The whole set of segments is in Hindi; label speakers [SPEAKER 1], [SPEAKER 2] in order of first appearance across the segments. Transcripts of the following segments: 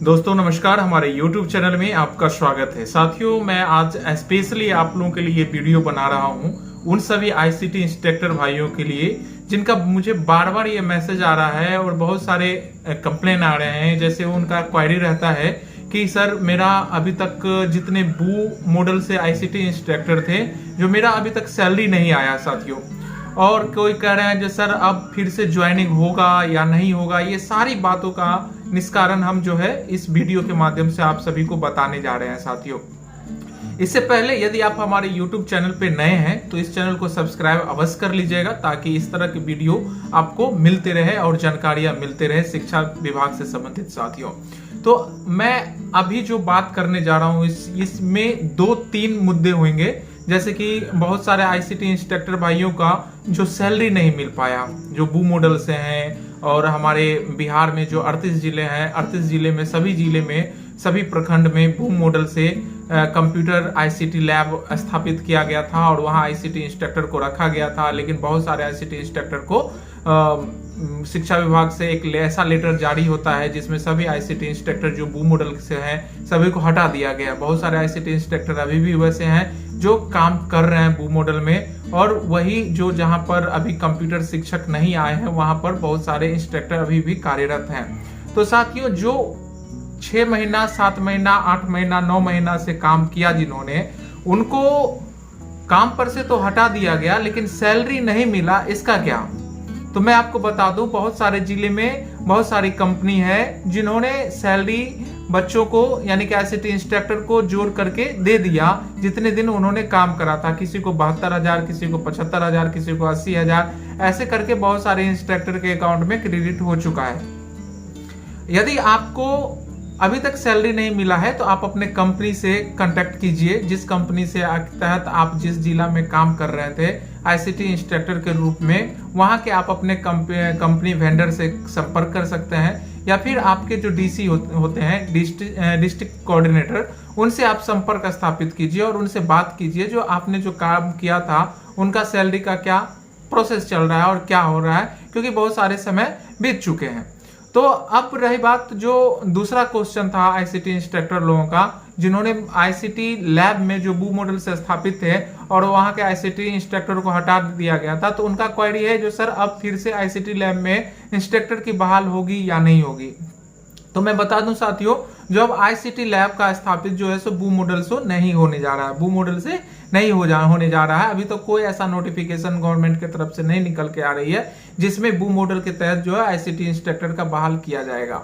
[SPEAKER 1] दोस्तों नमस्कार, हमारे YouTube चैनल में आपका स्वागत है। साथियों, मैं आज स्पेशली आप लोगों के लिए वीडियो बना रहा हूं उन सभी आईसीटी इंस्ट्रक्टर भाइयों के लिए जिनका मुझे बार बार ये मैसेज आ रहा है और बहुत सारे कंप्लेन आ रहे हैं। जैसे उनका क्वेरी रहता है कि सर मेरा अभी तक जितने बू मॉडल से आईसीटी इंस्ट्रक्टर थे जो मेरा अभी तक सैलरी नहीं आया साथियों, और कोई कह रहे हैं जो सर अब फिर से ज्वाइनिंग होगा या नहीं होगा। ये सारी बातों का निष्कारण हम जो है इस वीडियो के माध्यम से आप सभी को बताने जा रहे हैं साथियों। इससे पहले यदि आप हमारे YouTube चैनल पे नए हैं तो इस चैनल को सब्सक्राइब अवश्य कर लीजिएगा ताकि इस तरह के वीडियो आपको मिलते रहे और जानकारियां मिलते रहे शिक्षा विभाग से संबंधित साथियों। तो मैं अभी जो बात करने जा रहा हूं इसमें 2-3 मुद्दे होंगे। जैसे कि बहुत सारे आईसीटी इंस्ट्रक्टर भाइयों का जो सैलरी नहीं मिल पाया, जो बू मॉडल से हैं, और हमारे बिहार में जो 38 जिले हैं, 38 जिले में सभी जिले में सभी प्रखंड में बू मॉडल से कंप्यूटर आईसीटी लैब स्थापित किया गया था और वहां आईसीटी इंस्ट्रक्टर को रखा गया था। लेकिन बहुत सारे आईसीटी इंस्ट्रक्टर को शिक्षा विभाग से एक ऐसा लेटर जारी होता है जिसमें सभी आईसीटी इंस्ट्रक्टर जो बू मॉडल से हैं सभी को हटा दिया गया। बहुत सारे आईसीटी इंस्ट्रक्टर अभी भी वैसे हैं जो काम कर रहे हैं बू मॉडल में, और वही जो जहां पर अभी कंप्यूटर शिक्षक नहीं आए हैं वहां पर बहुत सारे इंस्ट्रक्टर अभी भी कार्यरत हैं। तो साथियों, जो 6 महीना, 7 महीना, 8 महीना, 9 महीना से काम किया जिन्होंने, उनको काम पर से तो हटा दिया गया लेकिन सैलरी नहीं मिला। इसका क्या? तो मैं आपको बता दूं, बहुत सारे जिले में बहुत सारी कंपनी है जिन्होंने सैलरी बच्चों को यानी कि आईसीटी इंस्ट्रक्टर को जोड़ करके दे दिया जितने दिन उन्होंने काम करा था। किसी को 72,000, किसी को 75,000, किसी को 80,000, ऐसे करके बहुत सारे इंस्ट्रक्टर के अकाउंट में क्रेडिट हो चुका है। यदि आपको अभी तक सैलरी नहीं मिला है तो आप अपने कंपनी से कांटेक्ट कीजिए, जिस कंपनी से तहत आप जिस जिला में काम कर रहे थे आईसीटी इंस्ट्रक्टर के रूप में, वहां के आप अपने कंपनी वेंडर से संपर्क कर सकते हैं, या फिर आपके जो डीसी होते हैं, डिस्ट्रिक्ट कोऑर्डिनेटर, उनसे आप संपर्क स्थापित कीजिए और उनसे बात कीजिए जो आपने जो काम किया था उनका सैलरी का क्या प्रोसेस चल रहा है और क्या हो रहा है, क्योंकि बहुत सारे समय बीत चुके हैं। तो अब रही बात जो दूसरा क्वेश्चन था आईसीटी इंस्ट्रक्टर लोगों का जिन्होंने आईसीटी लैब में जो बू मॉडल से स्थापित थे और वहां के आईसीटी इंस्ट्रक्टर को हटा दिया गया था, तो उनका क्वेरी है जो सर अब फिर से आईसीटी लैब में इंस्ट्रक्टर की बहाल होगी या नहीं होगी। तो मैं बता दूं साथियों, जो अब आईसीटी लैब का स्थापित जो है सो बू मॉडल से नहीं होने जा रहा है, बू मॉडल से नहीं होने जा रहा है। अभी तो कोई ऐसा नोटिफिकेशन गवर्नमेंट की तरफ से नहीं निकल के आ रही है जिसमें बू मॉडल के तहत जो है आईसीटी इंस्ट्रक्टर का बहाल किया जाएगा।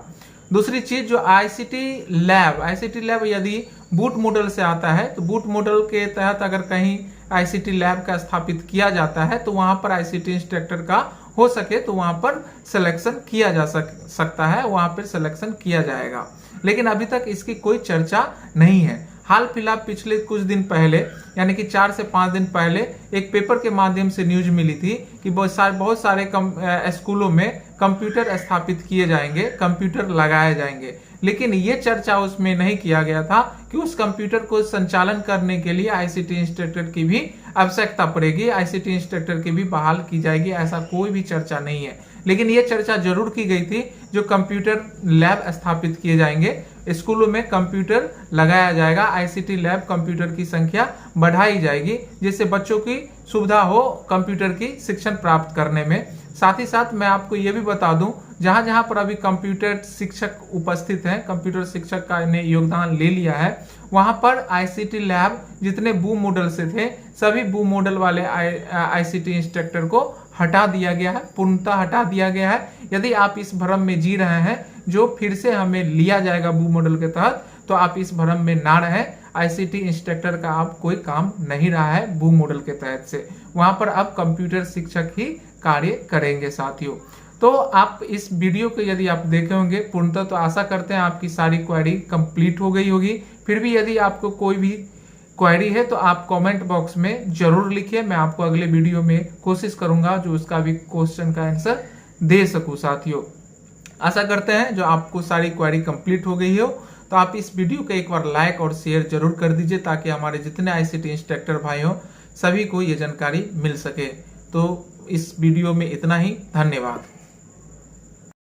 [SPEAKER 1] दूसरी चीज, जो आईसीटी लैब यदि बूट मॉडल से आता है तो बूट मॉडल के तहत अगर कहीं आईसीटी लैब का स्थापित किया जाता है तो वहां पर आईसीटी इंस्ट्रक्टर का हो सके तो वहां पर सिलेक्शन किया जा सकता है, वहां पर सिलेक्शन किया जाएगा। लेकिन अभी तक इसकी कोई चर्चा नहीं है। हाल फिलहाल पिछले कुछ दिन पहले यानी कि 4 से 5 दिन पहले एक पेपर के माध्यम से न्यूज मिली थी कि बहुत सारे स्कूलों में कंप्यूटर स्थापित किए जाएंगे, कंप्यूटर लगाए जाएंगे, लेकिन ये चर्चा उसमें नहीं किया गया था कि उस कंप्यूटर को संचालन करने के लिए आईसीटी इंस्ट्रक्टर की भी आवश्यकता पड़ेगी, आईसीटी इंस्ट्रक्टर की भी बहाल की जाएगी। ऐसा कोई भी चर्चा नहीं है, लेकिन ये चर्चा जरूर की गई थी जो कंप्यूटर लैब स्थापित किए जाएंगे, स्कूलों में कंप्यूटर लगाया जाएगा, आईसीटी लैब कंप्यूटर की संख्या बढ़ाई जाएगी जिससे बच्चों की सुविधा हो कंप्यूटर की शिक्षण प्राप्त करने में। साथ ही साथ मैं आपको ये भी बता दूं, जहां जहां पर अभी कंप्यूटर शिक्षक उपस्थित हैं, कंप्यूटर शिक्षक का ने योगदान ले लिया है, वहां पर आईसीटी लैब जितने बू मॉडल से थे सभी बू मॉडल वाले आईसीटी इंस्ट्रक्टर को हटा दिया गया है, पूर्णतः हटा दिया गया है। यदि आप इस भ्रम में जी रहे हैं जो फिर से हमें लिया जाएगा बू मॉडल के तहत, तो आप इस भ्रम में ना रहें। आईसीटी इंस्ट्रक्टर का अब कोई काम नहीं रहा है बू मॉडल के तहत से, वहां पर अब कंप्यूटर शिक्षक ही कार्य करेंगे साथियों। तो आप इस वीडियो को यदि आप देखे होंगे पूर्णतः, तो आशा करते हैं आपकी सारी क्वेरी कंप्लीट हो गई होगी। फिर भी यदि आपको कोई भी क्वेरी है तो आप कमेंट बॉक्स में जरूर लिखिए, मैं आपको अगले वीडियो में कोशिश करूंगा जो उसका भी क्वेश्चन का आंसर दे सकूं साथियों। आशा करते हैं जो आपको सारी क्वेरी कंप्लीट हो गई हो तो आप इस वीडियो को एक बार लाइक और शेयर जरूर कर दीजिए ताकि हमारे जितने आईसीटी इंस्ट्रक्टर भाई हो सभी को ये जानकारी मिल सके। तो इस वीडियो में इतना ही, धन्यवाद।